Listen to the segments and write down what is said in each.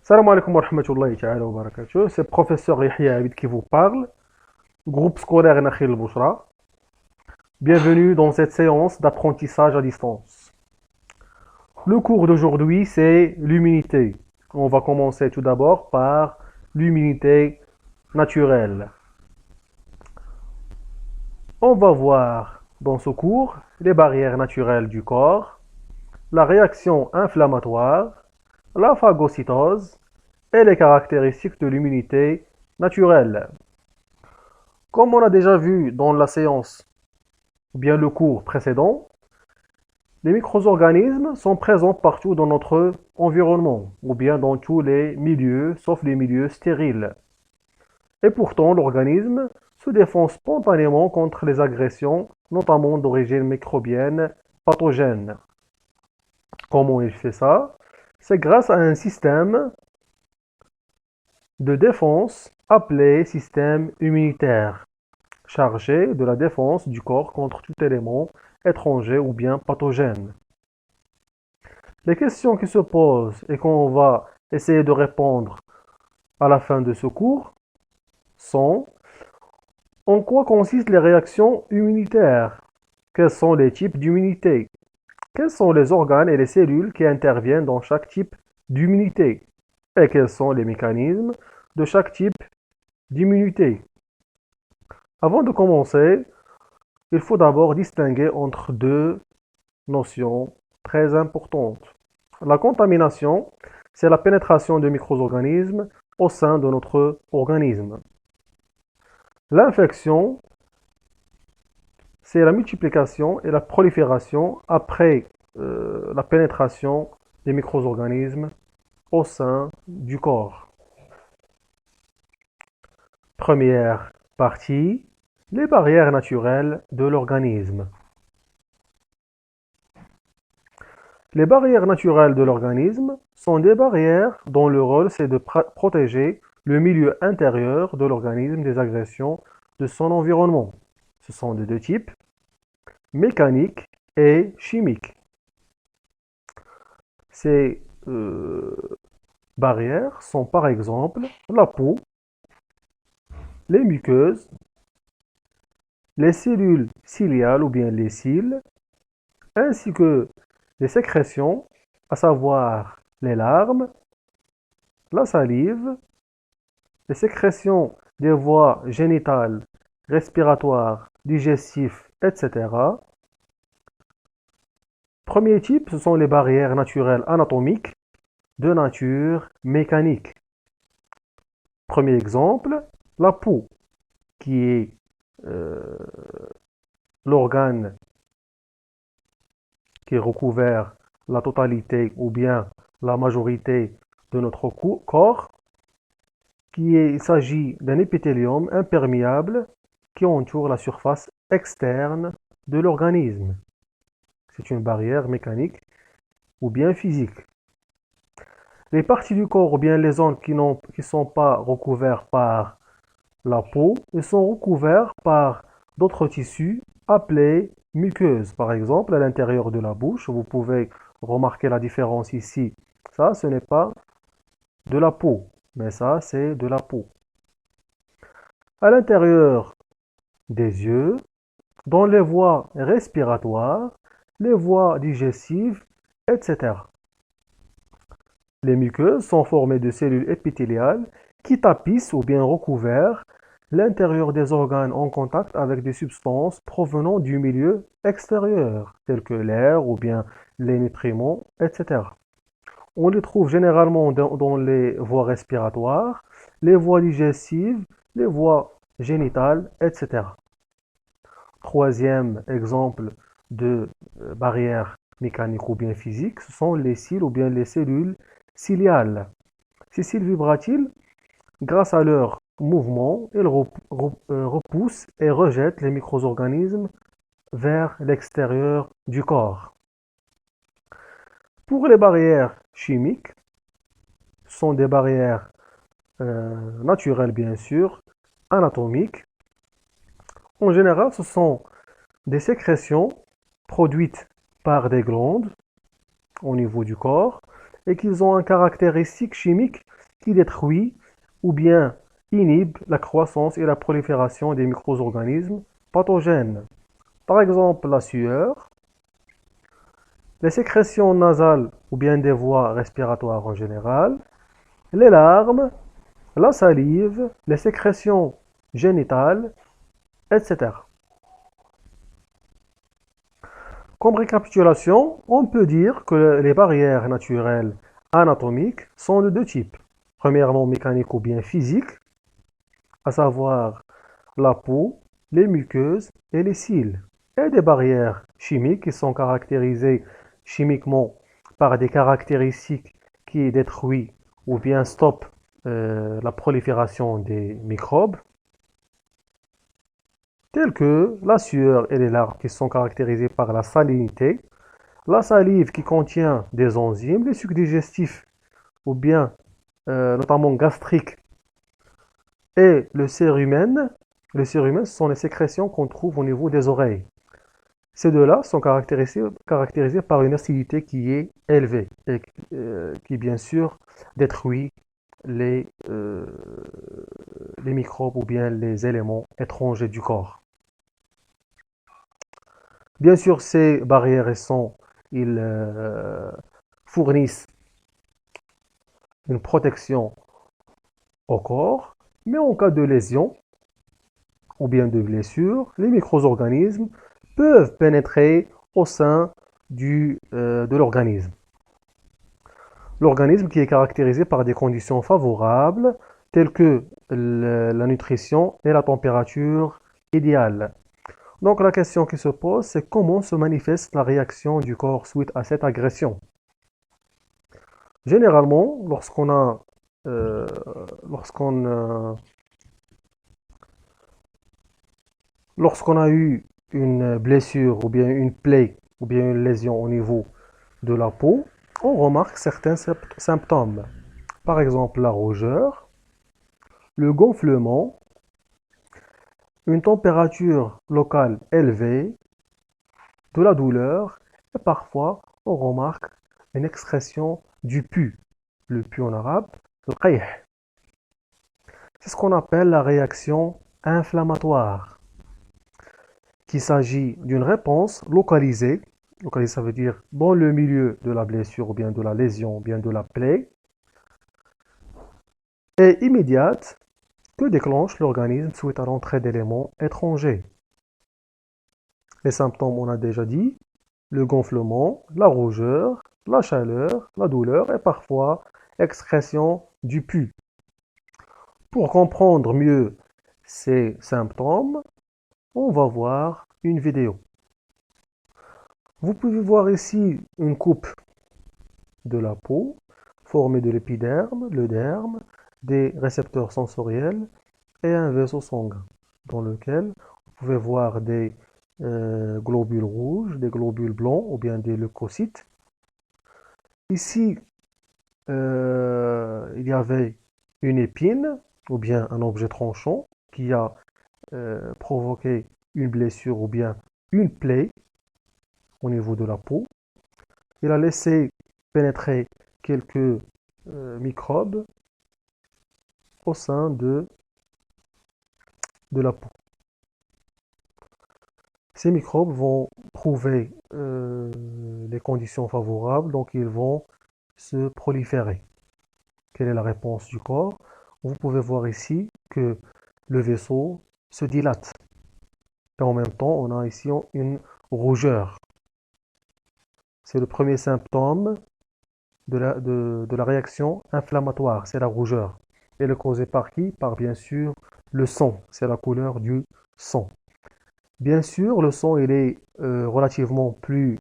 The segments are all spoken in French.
Salam alaikum wa rahmatullahi ta'ala wa barakatuh. C'est professeur Yahya Abid qui vous parle, groupe scolaire Nakhil Bouchra. Bienvenue dans cette séance d'apprentissage à distance. Le cours d'aujourd'hui, c'est l'humidité. On va commencer tout d'abord par l'humidité naturelle. On va voir dans ce cours les barrières naturelles du corps, la réaction inflammatoire, la phagocytose et les caractéristiques de l'immunité naturelle. Comme on a déjà vu dans la séance, ou bien le cours précédent, les micro-organismes sont présents partout dans notre environnement, ou bien dans tous les milieux, sauf les milieux stériles. Et pourtant, l'organisme se défend spontanément contre les agressions, notamment d'origine microbienne pathogène. Comment il fait ça? C'est grâce à un système de défense appelé système immunitaire, chargé de la défense du corps contre tout élément étranger ou bien pathogène. Les questions qui se posent et qu'on va essayer de répondre à la fin de ce cours sont: en quoi consistent les réactions immunitaires? Quels sont les types d'immunité? Quels sont les organes et les cellules qui interviennent dans chaque type d'immunité? Et quels sont les mécanismes de chaque type d'immunité? Avant de commencer, il faut d'abord distinguer entre deux notions très importantes. La contamination, c'est la pénétration de micro-organismes au sein de notre organisme. L'infection, c'est la multiplication et la prolifération après la pénétration des micro-organismes au sein du corps. Première partie, les barrières naturelles de l'organisme. Les barrières naturelles de l'organisme sont des barrières dont le rôle c'est de protéger le milieu intérieur de l'organisme des agressions de son environnement. Ce sont de deux types, mécaniques et chimiques. Ces barrières sont par exemple la peau, les muqueuses, les cellules ciliales ou bien les cils, ainsi que les sécrétions, à savoir les larmes, la salive, les sécrétions des voies génitales, respiratoires, digestives, etc. Premier type, ce sont les barrières naturelles anatomiques de nature mécanique. Premier exemple, la peau, qui est l'organe qui recouvert la totalité ou bien la majorité de notre corps, il s'agit d'un épithélium imperméable qui entoure la surface externe de l'organisme. C'est une barrière mécanique ou bien physique. Les parties du corps ou bien les zones qui ne sont pas recouvertes par la peau, elles sont recouvertes par d'autres tissus appelés muqueuses. Par exemple, à l'intérieur de la bouche, vous pouvez remarquer la différence ici. Ça, ce n'est pas de la peau, mais ça, c'est de la peau. À l'intérieur des yeux, dans les voies respiratoires, les voies digestives, etc. Les muqueuses sont formées de cellules épithéliales qui tapissent ou bien recouvrent l'intérieur des organes en contact avec des substances provenant du milieu extérieur, telles que l'air ou bien les nutriments, etc. On les trouve généralement dans les voies respiratoires, les voies digestives, les voies génitales, etc. Troisième exemple de barrière mécanique ou bien physique, ce sont les cils ou bien les cellules ciliales. Ces cils vibratiles, grâce à leur mouvement, ils repoussent et rejettent les micro-organismes vers l'extérieur du corps. Pour les barrières chimiques, ce sont des barrières naturelles bien sûr, anatomiques. En général, ce sont des sécrétions produites par des glandes au niveau du corps et qu'ils ont un caractéristique chimique qui détruit ou bien inhibe la croissance et la prolifération des micro-organismes pathogènes. Par exemple, la sueur, les sécrétions nasales ou bien des voies respiratoires en général, les larmes, la salive, les sécrétions génitales, etc. Comme récapitulation, on peut dire que les barrières naturelles anatomiques sont de deux types. Premièrement, mécaniques ou bien physiques, à savoir la peau, les muqueuses et les cils. Et des barrières chimiques qui sont caractérisées chimiquement par des caractéristiques qui détruisent ou bien stoppent la prolifération des microbes, tels que la sueur et les larmes qui sont caractérisées par la salinité, la salive qui contient des enzymes, les sucs digestifs ou bien notamment gastriques et le cérumen. Le cérumen, ce sont les sécrétions qu'on trouve au niveau des oreilles. Ces deux-là sont caractérisés par une acidité qui est élevée et qui, bien sûr, détruit les, euh, les microbes ou bien les éléments étrangers du corps. Bien sûr, ces barrières ils fournissent une protection au corps, mais en cas de lésion ou bien de blessure, les micro-organismes peuvent pénétrer au sein de l'organisme. L'organisme qui est caractérisé par des conditions favorables telles que la nutrition et la température idéale. Donc la question qui se pose, c'est comment se manifeste la réaction du corps suite à cette agression. Généralement, euh, lorsqu'on euh, lorsqu'on a eu une blessure ou bien une plaie ou bien une lésion au niveau de la peau, on remarque certains symptômes. Par exemple, la rougeur, le gonflement, une température locale élevée, de la douleur et parfois on remarque une excrétion du pus. Le pus en arabe, le qayh. C'est ce qu'on appelle la réaction inflammatoire, qu'il s'agit d'une réponse localisée. Localisée, ça veut dire dans le milieu de la blessure ou bien de la lésion ou bien de la plaie, et immédiate que déclenche l'organisme suite à l'entrée d'éléments étrangers. Les symptômes, on a déjà dit, le gonflement, la rougeur, la chaleur, la douleur et parfois excrétion du pus. Pour comprendre mieux ces symptômes, on va voir une vidéo. Vous pouvez voir ici une coupe de la peau formée de l'épiderme, le derme, des récepteurs sensoriels et un vaisseau sanguin dans lequel vous pouvez voir des globules rouges, des globules blancs ou bien des leucocytes. Ici, il y avait une épine ou bien un objet tranchant qui a provoqué une blessure ou bien une plaie au niveau de la peau. Il a laissé pénétrer quelques microbes au sein de la peau. Ces microbes vont trouver les conditions favorables, donc ils vont se proliférer. Quelle est la réponse du corps? Vous pouvez voir ici que le vaisseau se dilate. Et en même temps, on a ici une rougeur. C'est le premier symptôme de la réaction inflammatoire, c'est la rougeur. Elle est causée par qui? Par bien sûr le sang, c'est la couleur du sang. Bien sûr, le sang il est relativement plus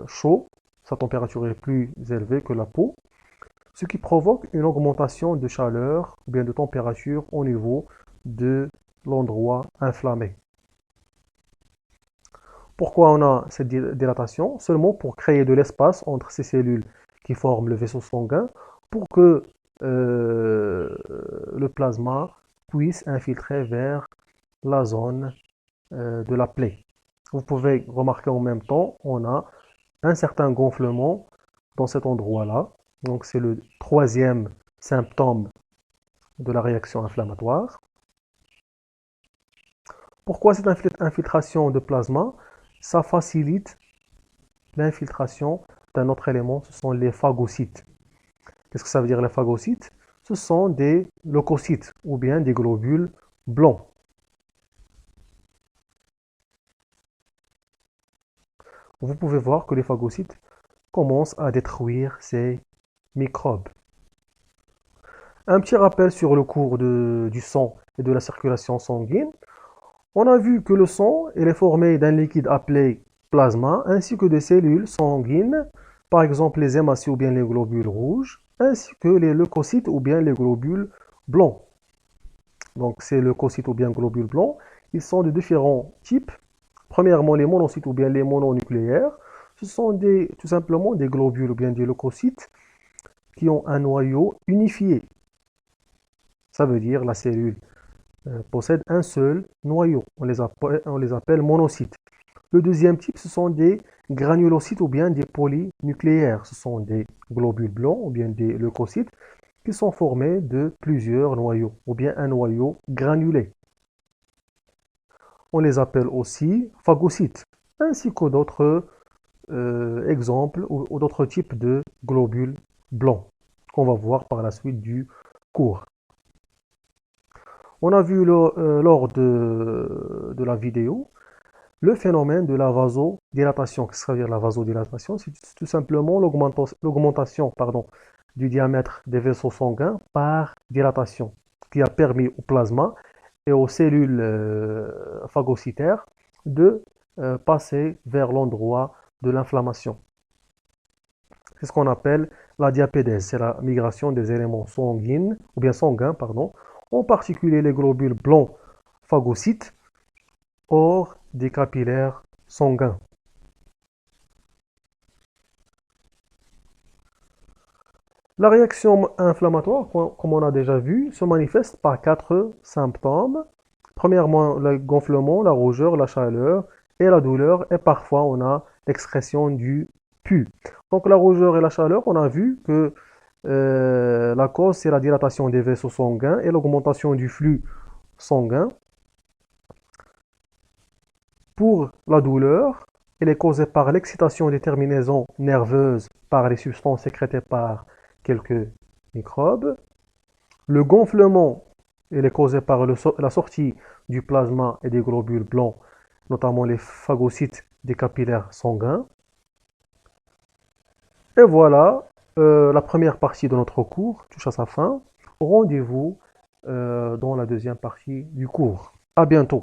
chaud, sa température est plus élevée que la peau, ce qui provoque une augmentation de chaleur ou bien de température au niveau de l'endroit inflammé. Pourquoi on a cette dilatation? Seulement pour créer de l'espace entre ces cellules qui forment le vaisseau sanguin pour que le plasma puisse infiltrer vers la zone de la plaie. Vous pouvez remarquer en même temps, on a un certain gonflement dans cet endroit-là. Donc c'est le troisième symptôme de la réaction inflammatoire. Pourquoi cette infiltration de plasma? Ça facilite l'infiltration d'un autre élément, ce sont les phagocytes. Qu'est-ce que ça veut dire les phagocytes? Ce sont des leucocytes ou bien des globules blancs. Vous pouvez voir que les phagocytes commencent à détruire ces microbes. Un petit rappel sur le cours du sang et de la circulation sanguine. On a vu que le sang il est formé d'un liquide appelé plasma ainsi que des cellules sanguines, par exemple les hématocytes ou bien les globules rouges, ainsi que les leucocytes ou bien les globules blancs. Donc ces leucocytes ou bien globules blancs, ils sont de différents types. Premièrement, les monocytes ou bien les mononucléaires, ce sont tout simplement des globules ou bien des leucocytes qui ont un noyau unifié. Ça veut dire la cellule possède un seul noyau. On les appelle monocytes. Le deuxième type, ce sont des granulocytes ou bien des polynucléaires. Ce sont des globules blancs ou bien des leucocytes qui sont formés de plusieurs noyaux ou bien un noyau granulé. On les appelle aussi phagocytes, ainsi que d'autres exemples ou d'autres types de globules blancs qu'on va voir par la suite du cours. On a vu lors de la vidéo le phénomène de la vasodilatation. Qu'est-ce que ça veut dire la vasodilatation? C'est tout simplement l'augmentation du diamètre des vaisseaux sanguins par dilatation, qui a permis au plasma et aux cellules phagocytaires de passer vers l'endroit de l'inflammation. C'est ce qu'on appelle la diapédèse, c'est la migration des éléments sanguins, en particulier les globules blancs phagocytes, hors des capillaires sanguins. La réaction inflammatoire, comme on a déjà vu, se manifeste par 4 symptômes. Premièrement, le gonflement, la rougeur, la chaleur et la douleur. Et parfois, on a l'excrétion du pus. Donc, la rougeur et la chaleur, on a vu que la cause, c'est la dilatation des vaisseaux sanguins et l'augmentation du flux sanguin. Pour la douleur, elle est causée par l'excitation des terminaisons nerveuses par les substances sécrétées par quelques microbes. Le gonflement, il est causé par la sortie du plasma et des globules blancs, notamment les phagocytes des capillaires sanguins. Et voilà, la première partie de notre cours touche à sa fin. Rendez-vous dans la deuxième partie du cours. À bientôt.